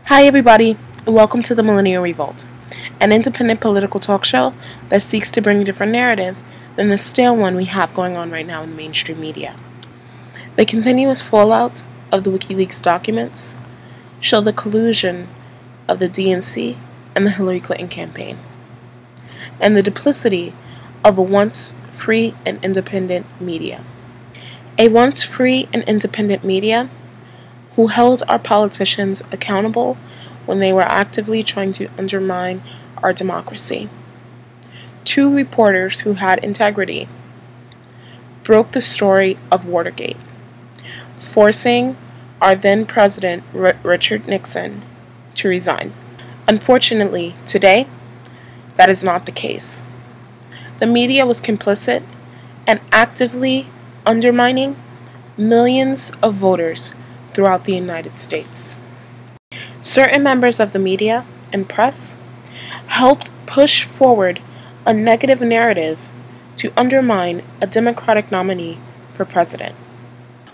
Hi everybody, and welcome to the Millennial Revolt, an independent political talk show that seeks to bring a different narrative than the stale one we have going on right now in the mainstream media. The continuous fallout of the WikiLeaks documents show the collusion of the DNC and the Hillary Clinton campaign, and the duplicity of a once free and independent media. A once free and independent media who held our politicians accountable when they were actively trying to undermine our democracy. Two reporters who had integrity broke the story of Watergate, forcing our then President Richard Nixon to resign. Unfortunately, today, that is not the case. The media was complicit and actively undermining millions of voters throughout the United States. Certain members of the media and press helped push forward a negative narrative to undermine a Democratic nominee for president.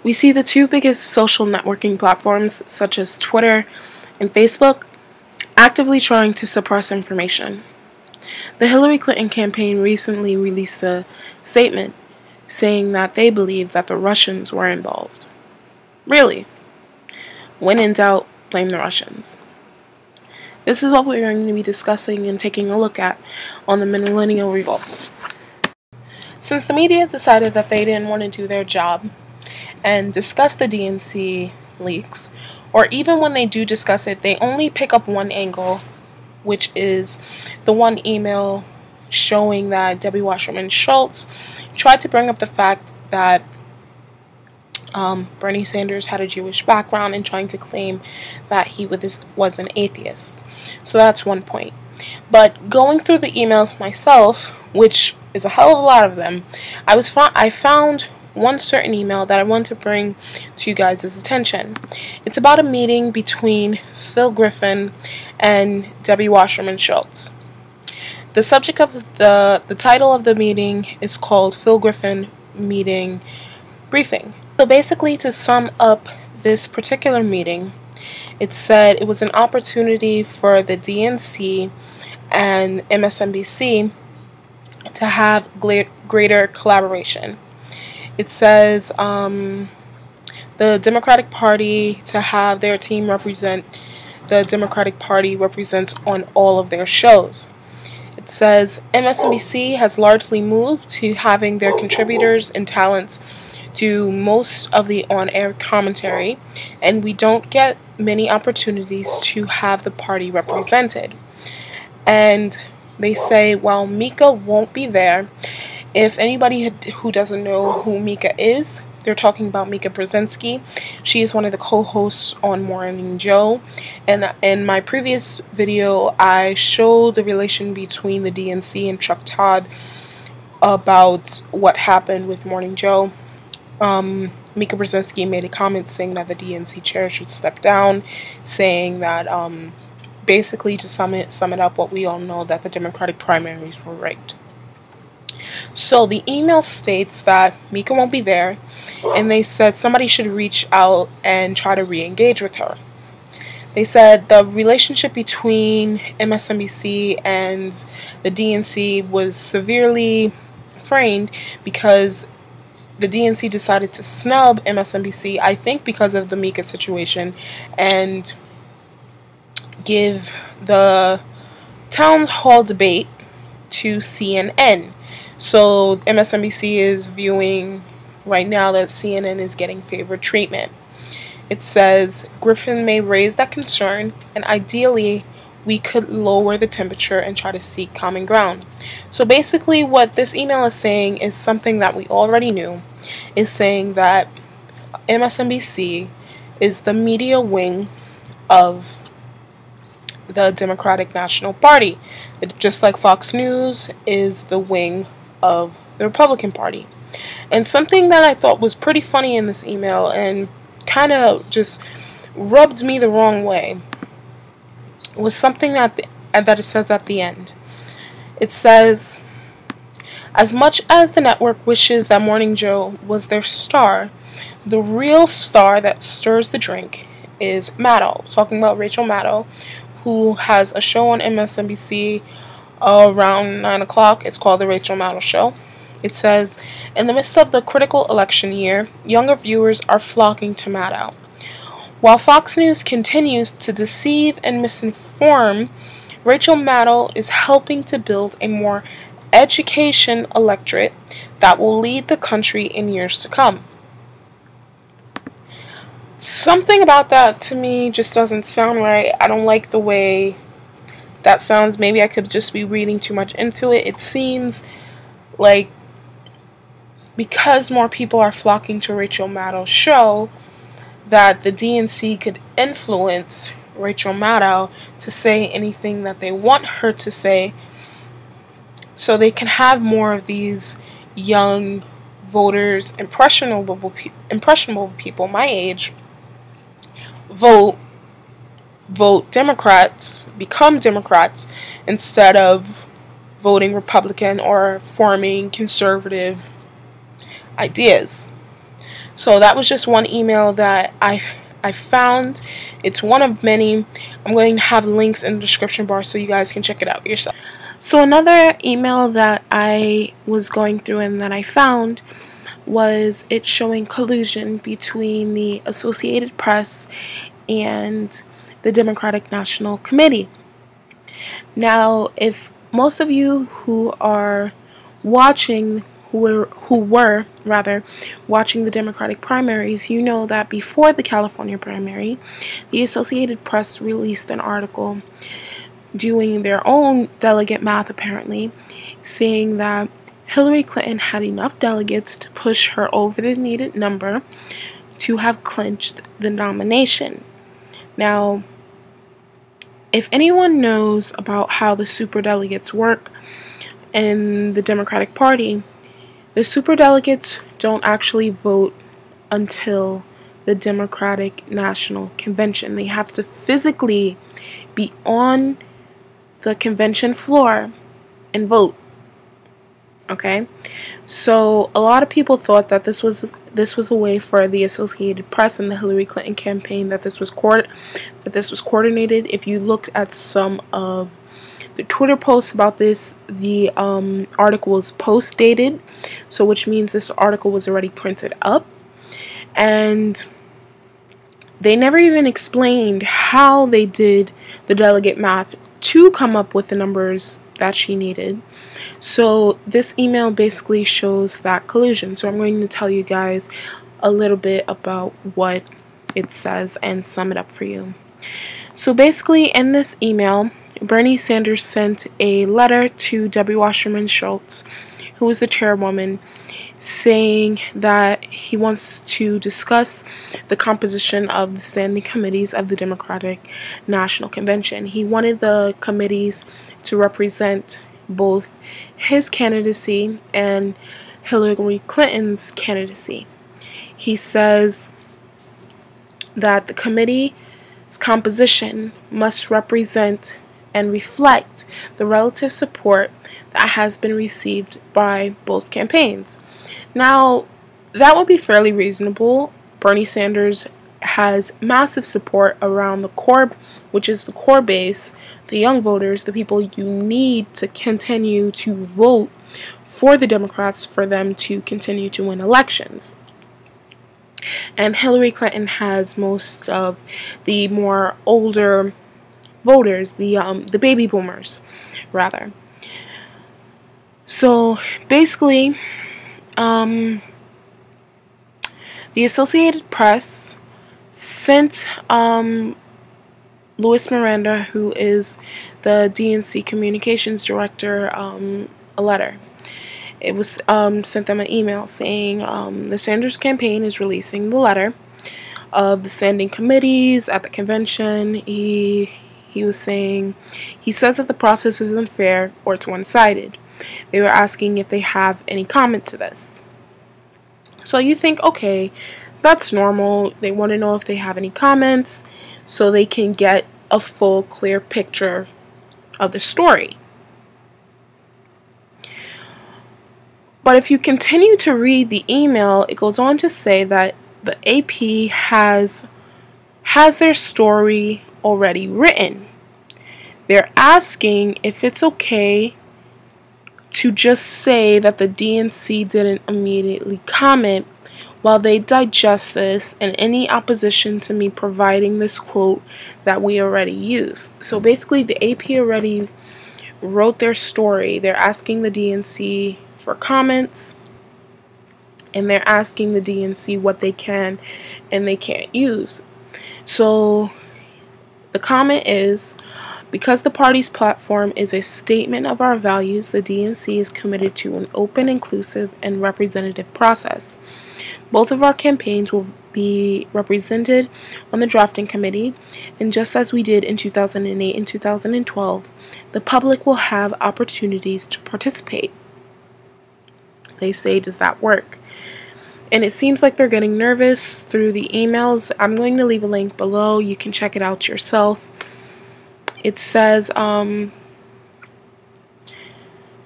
We see the two biggest social networking platforms, such as Twitter and Facebook, actively trying to suppress information. The Hillary Clinton campaign recently released a statement saying that they believe that the Russians were involved. Really? When in doubt, blame the Russians. This is what we're going to be discussing and taking a look at on the Millennial Revolt. Since the media decided that they didn't want to do their job and discuss the DNC leaks, or even when they do discuss it, they only pick up one angle, which is the one email showing that Debbie Wasserman Schultz tried to bring up the fact that Bernie Sanders had a Jewish background and trying to claim that he was an atheist. So that's one point. But going through the emails myself, which is a hell of a lot of them, I found one certain email that I want to bring to you guys' attention. It's about a meeting between Phil Griffin and Debbie Wasserman Schultz. The subject of the title of the meeting is called Phil Griffin Meeting Briefing. So basically, to sum up this particular meeting, it said it was an opportunity for the DNC and MSNBC to have greater collaboration. It says the Democratic Party to have their team represent the Democratic Party represents on all of their shows. It says MSNBC has largely moved to having their contributors and talents do most of the on-air commentary, and we don't get many opportunities to have the party represented. And they say, well, Mika won't be there. If anybody who doesn't know who Mika is, they're talking about Mika Brzezinski. She is one of the co-hosts on Morning Joe, and in my previous video I showed the relation between the DNC and Chuck Todd about what happened with Morning Joe. Mika Brzezinski made a comment saying that the DNC chair should step down, saying that basically, to sum it up, what we all know, that the Democratic primaries were rigged. So the email states that Mika won't be there, and they said somebody should reach out and try to re-engage with her. They said the relationship between MSNBC and the DNC was severely framed because the DNC decided to snub MSNBC, I think because of the Mika situation, and give the town hall debate to CNN. So MSNBC is viewing right now that CNN is getting favored treatment. It says Griffin may raise that concern, and ideally we could lower the temperature and try to seek common ground. So basically what this email is saying is something that we already knew, is saying that MSNBC is the media wing of the Democratic National Party, just like Fox News is the wing of the Republican Party. And something that I thought was pretty funny in this email and kind of just rubbed me the wrong way was something that it says at the end. It says, as much as the network wishes that Morning Joe was their star, the real star that stirs the drink is Maddow, talking about Rachel Maddow, who has a show on MSNBC around 9 o'clock. It's called The Rachel Maddow Show. It says, in the midst of the critical election year, younger viewers are flocking to Maddow. While Fox News continues to deceive and misinform, Rachel Maddow is helping to build a more education electorate that will lead the country in years to come. Something about that to me just doesn't sound right. I don't like the way that sounds. Maybe I could just be reading too much into it. It seems like because more people are flocking to Rachel Maddow's show, that the DNC could influence Rachel Maddow to say anything that they want her to say, so they can have more of these young voters, impressionable people my age, vote Democrats, become Democrats, instead of voting Republican or forming conservative ideas. So that was just one email that I found. It's one of many. I'm going to have links in the description bar so you guys can check it out yourself. So another email that I was going through and that I found was it showing collusion between the Associated Press and the Democratic National Committee. Now, if most of you who are watching, who were watching the Democratic primaries, you know that before the California primary, the Associated Press released an article doing their own delegate math, apparently, saying that Hillary Clinton had enough delegates to push her over the needed number to have clinched the nomination. Now, if anyone knows about how the superdelegates work in the Democratic Party, the superdelegates don't actually vote until the Democratic National Convention. They have to physically be on the convention floor and vote. Okay, so a lot of people thought that this was a way for the Associated Press and the Hillary Clinton campaign, that this was coordinated. If you looked at some of the Twitter posts about this, the article was post dated, so which means this article was already printed up, and they never even explained how they did the delegate math to come up with the numbers that she needed. So this email basically shows that collusion. So I'm going to tell you guys a little bit about what it says and sum it up for you. So basically, in this email, Bernie Sanders sent a letter to Debbie Wasserman Schultz, who is the chairwoman, saying that he wants to discuss the composition of the standing committees of the Democratic National Convention. He wanted the committees to represent both his candidacy and Hillary Clinton's candidacy. He says that the committee's composition must represent and reflect the relative support that has been received by both campaigns. Now, that would be fairly reasonable. Bernie Sanders has massive support around the core, which is the core base, the young voters, the people you need to continue to vote for the Democrats for them to continue to win elections. And Hillary Clinton has most of the more older voters, the baby boomers, rather. So basically, the Associated Press sent Louis Miranda, who is the DNC communications director, a letter. It was sent them an email saying the Sanders campaign is releasing the letter of the standing committees at the convention. He was saying, he says that the process is unfair or it's one-sided. They were asking if they have any comment to this. So you think, okay, that's normal. They want to know if they have any comments so they can get a full, clear picture of the story. But if you continue to read the email, it goes on to say that the AP has has their story already written. They're asking if it's okay to just say that the DNC didn't immediately comment while they digest this and any opposition to me providing this quote that we already used. So basically the AP already wrote their story. They're asking the DNC for comments, and they're asking the DNC what they can and they can't use. So the comment is, because the party's platform is a statement of our values, the DNC is committed to an open, inclusive, and representative process. Both of our campaigns will be represented on the drafting committee, and just as we did in 2008 and 2012, the public will have opportunities to participate. They say, does that work? And it seems like they're getting nervous through the emails. I'm going to leave a link below. You can check it out yourself. It says,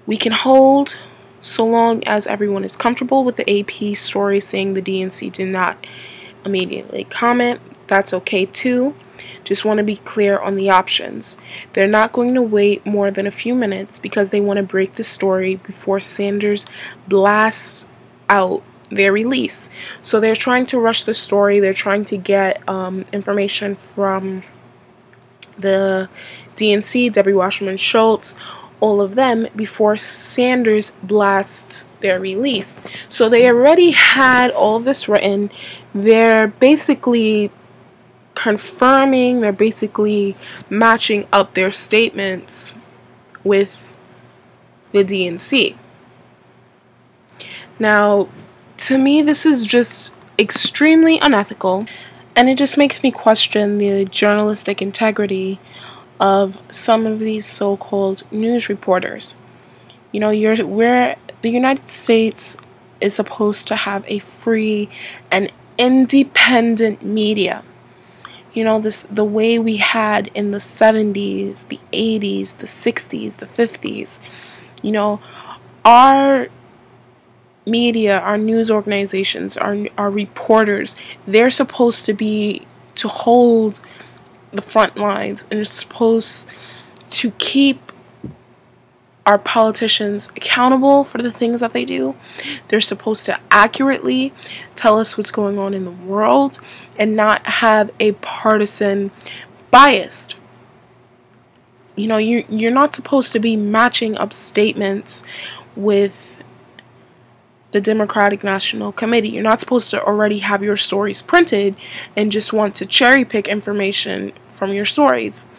we can hold so long as everyone is comfortable with the AP story saying the DNC did not immediately comment. That's okay too. Just want to be clear on the options. They're not going to wait more than a few minutes because they want to break the story before Sanders blasts out their release. So they're trying to rush the story. They're trying to get information from the DNC, Debbie Wasserman Schultz, all of them before Sanders blasts their release. So they already had all of this written. They're basically confirming, they're basically matching up their statements with the DNC. Now, to me, this is just extremely unethical, and it just makes me question the journalistic integrity of some of these so-called news reporters. You know, the United States is supposed to have a free and independent media. You know, the way we had in the 70s, the 80s, the 60s, the 50s. You know, our media, our news organizations, our reporters, they're supposed to hold the front lines, and it's supposed to keep our politicians accountable for the things that they do. They're supposed to accurately tell us what's going on in the world and not have a partisan bias. You know, you're not supposed to be matching up statements with the Democratic National Committee. You're not supposed to already have your stories printed and just want to cherry pick information from your stories.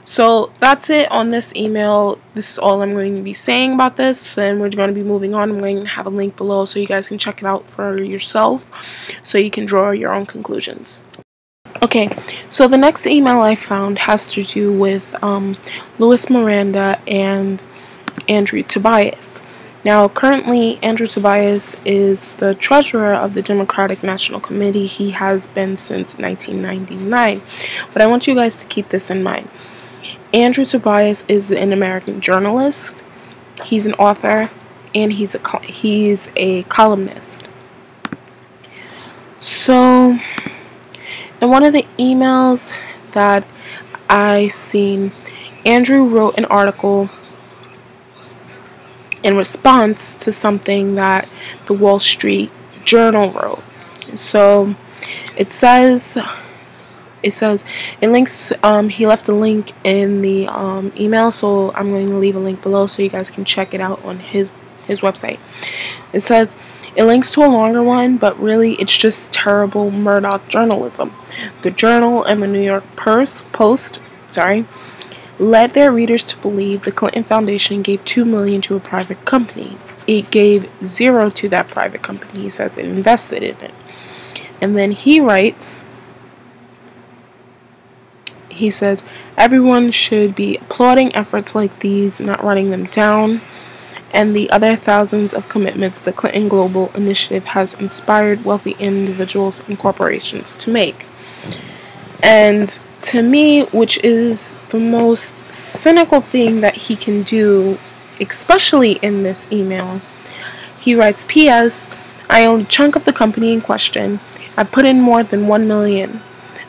So that's it on this email. This is all I'm going to be saying about this, and we're going to be moving on. I'm going to have a link below so you guys can check it out for yourself, so you can draw your own conclusions. Okay, so the next email I found has to do with Louis Miranda and Andrew Tobias. Now, currently, Andrew Tobias is the treasurer of the Democratic National Committee. He has been since 1999. But I want you guys to keep this in mind. Andrew Tobias is an American journalist. He's an author, and he's a columnist. So, in one of the emails that I seen, Andrew wrote an article in response to something that the Wall Street Journal wrote. So it says it links, he left a link in the email, so I'm going to leave a link below so you guys can check it out on his website. It says it links to a longer one, but really it's just terrible Murdoch journalism. The Journal and the New York Post led their readers to believe the Clinton Foundation gave $2 million to a private company. It gave $0 to that private company. He says it invested in it. And then he writes, he says, everyone should be applauding efforts like these, not running them down, and the other thousands of commitments the Clinton Global Initiative has inspired wealthy individuals and corporations to make. And to me, which is the most cynical thing that he can do, especially in this email, he writes, P.S. I own a chunk of the company in question. I put in more than $1 million.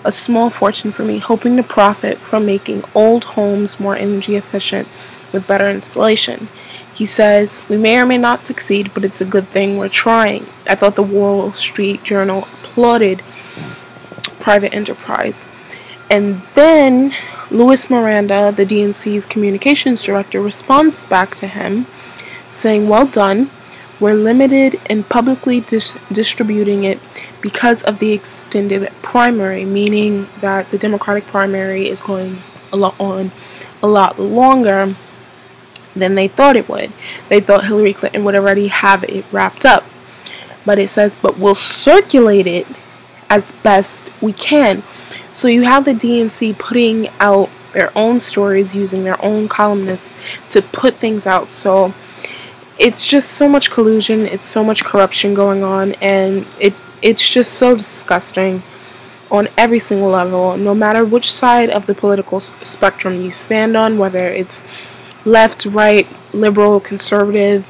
a small fortune for me, hoping to profit from making old homes more energy efficient with better installation. He says, we may or may not succeed, but it's a good thing we're trying. I thought the Wall Street Journal applauded private enterprise. And then Louis Miranda, the DNC's communications director, responds back to him saying, well done. We're limited in publicly distributing it because of the extended primary, meaning that the Democratic primary is going on a lot longer than they thought it would. They thought Hillary Clinton would already have it wrapped up. But it says, but we'll circulate it as best we can. So you have the DNC putting out their own stories, using their own columnists to put things out. So it's just so much collusion, it's so much corruption going on, and it's just so disgusting on every single level, no matter which side of the political spectrum you stand on, whether it's left, right, liberal, conservative.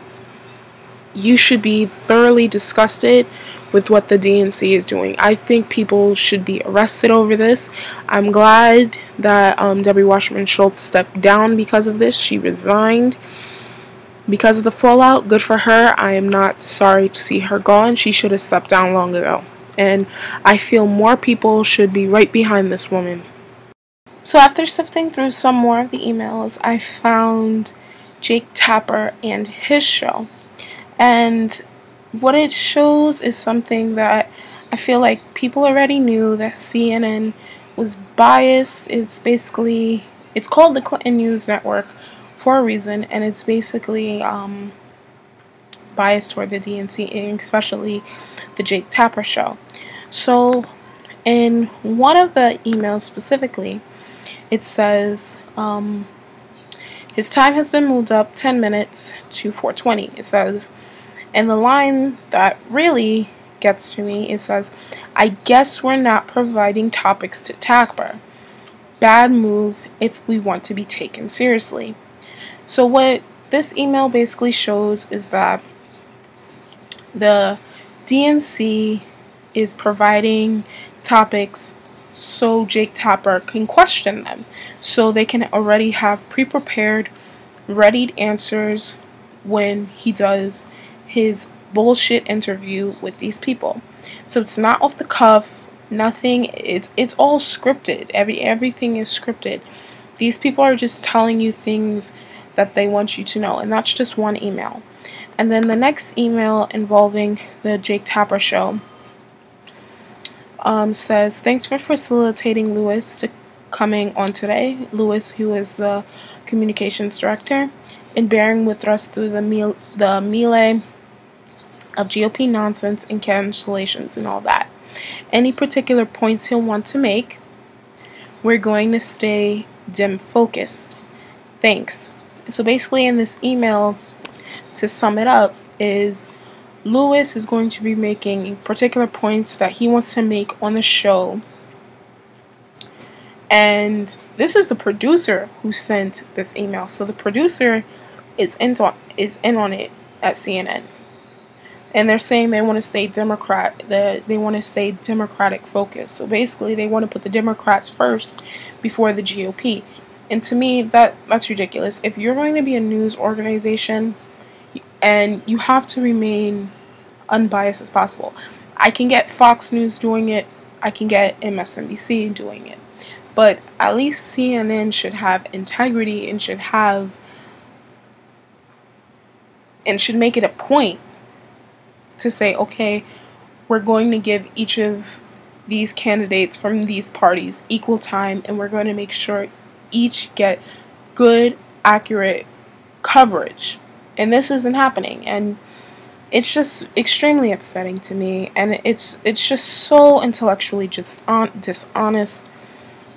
You should be thoroughly disgusted with what the DNC is doing. I think people should be arrested over this. I'm glad that Debbie Wasserman Schultz stepped down because of this. She resigned because of the fallout. Good for her. I am not sorry to see her gone. She should have stepped down long ago. And I feel more people should be right behind this woman. So after sifting through some more of the emails, I found Jake Tapper and his show. And what it shows is something that I feel like people already knew, that CNN was biased. It's called the Clinton News Network for a reason, and it's basically biased toward the DNC, and especially the Jake Tapper show. So in one of the emails specifically, it says his time has been moved up 10 minutes to 4:20. It says, and the line that really gets to me, it says, I guess we're not providing topics to Tapper. Bad move if we want to be taken seriously. So what this email basically shows is that the DNC is providing topics so Jake Tapper can question them, so they can already have pre-prepared, readied answers when he does his bullshit interview with these people. So it's not off the cuff, nothing, it's all scripted. Everything is scripted. These people are just telling you things that they want you to know, and that's just one email. And then the next email involving the Jake Tapper show says, thanks for facilitating Louis to coming on today. Louis, who is the communications director, and bearing with us through the melee of GOP nonsense and cancellations and all that. Any particular points he'll want to make, we're going to stay dim focused. Thanks. So basically in this email, to sum it up, is Louis is going to be making particular points that he wants to make on the show. And this is the producer who sent this email. So the producer is in on it at CNN. And they're saying they want to stay they want to stay Democratic focused. So basically they want to put the Democrats first before the GOP. And to me, that's ridiculous. If you're going to be a news organization, and you have to remain unbiased as possible. I can get Fox News doing it. I can get MSNBC doing it. But at least CNN should have integrity and should make it a point to say, okay, we're going to give each of these candidates from these parties equal time, and we're going to make sure each get good, accurate coverage. And this isn't happening, and it's just extremely upsetting to me, and it's just so intellectually just dishonest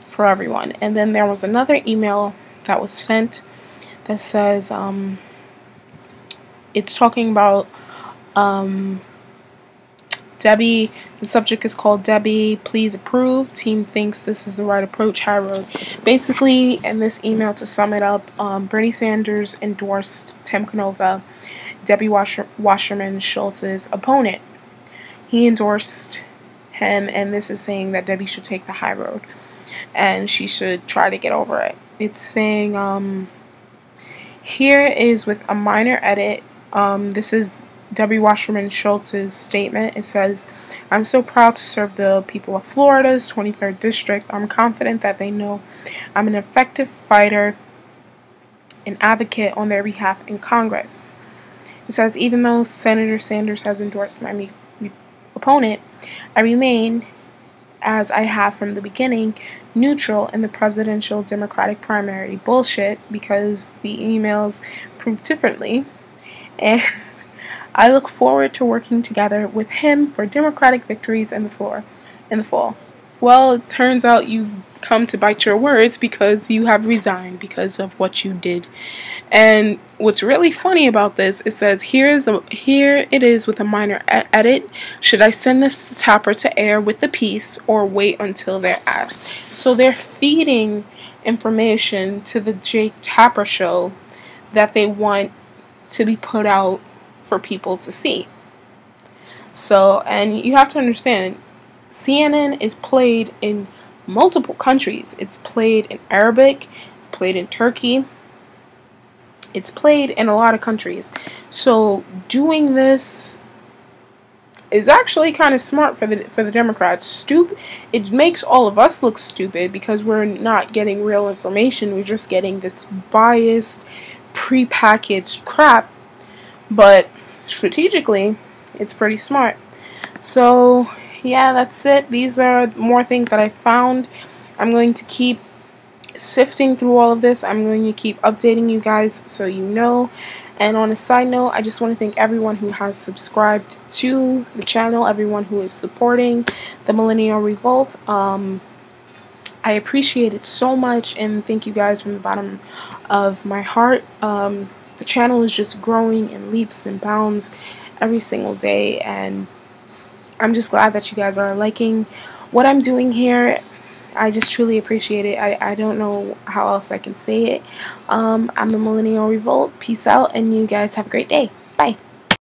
for everyone. And then there was another email that was sent that says it's talking about Debbie. The subject is called Debbie, please approve. Team thinks this is the right approach. High road. Basically, in this email, to sum it up, Bernie Sanders endorsed Tim Canova, Debbie Wasserman Schultz's opponent. He endorsed him, and this is saying that Debbie should take the high road and she should try to get over it. It's saying, here is with a minor edit. This is Debbie Wasserman Schultz's statement. It says, "I'm so proud to serve the people of Florida's 23rd District. I'm confident that they know I'm an effective fighter and advocate on their behalf in Congress." It says, "Even though Senator Sanders has endorsed my opponent, I remain, as I have from the beginning, neutral in the presidential Democratic primary." Bullshit, because the emails prove differently. And I look forward to working together with him for Democratic victories in the fall. Well, it turns out you've come to bite your words because you have resigned because of what you did. And what's really funny about this, it says, here it is with a minor edit. Should I send this to Tapper to air with the piece or wait until they're asked? So they're feeding information to the Jake Tapper show that they want to be put out for people to see. So, and you have to understand, CNN is played in multiple countries. It's played in Arabic, it's played in Turkey, it's played in a lot of countries. So doing this is actually kind of smart for the Democrats. It makes all of us look stupid because we're not getting real information. We're just getting this biased, pre-packaged crap. But strategically, it's pretty smart. So yeah, that's it. These are more things that I found. I'm going to keep sifting through all of this. I'm going to keep updating you guys so you know. And on a side note, I just want to thank everyone who has subscribed to the channel, everyone who is supporting the Millennial Revolt. I appreciate it so much, and thank you guys from the bottom of my heart. The channel is just growing in leaps and bounds every single day, and I'm just glad that you guys are liking what I'm doing here. I just truly appreciate it. I don't know how else I can say it. I'm the Millennial Revolt. Peace out, and you guys have a great day. Bye.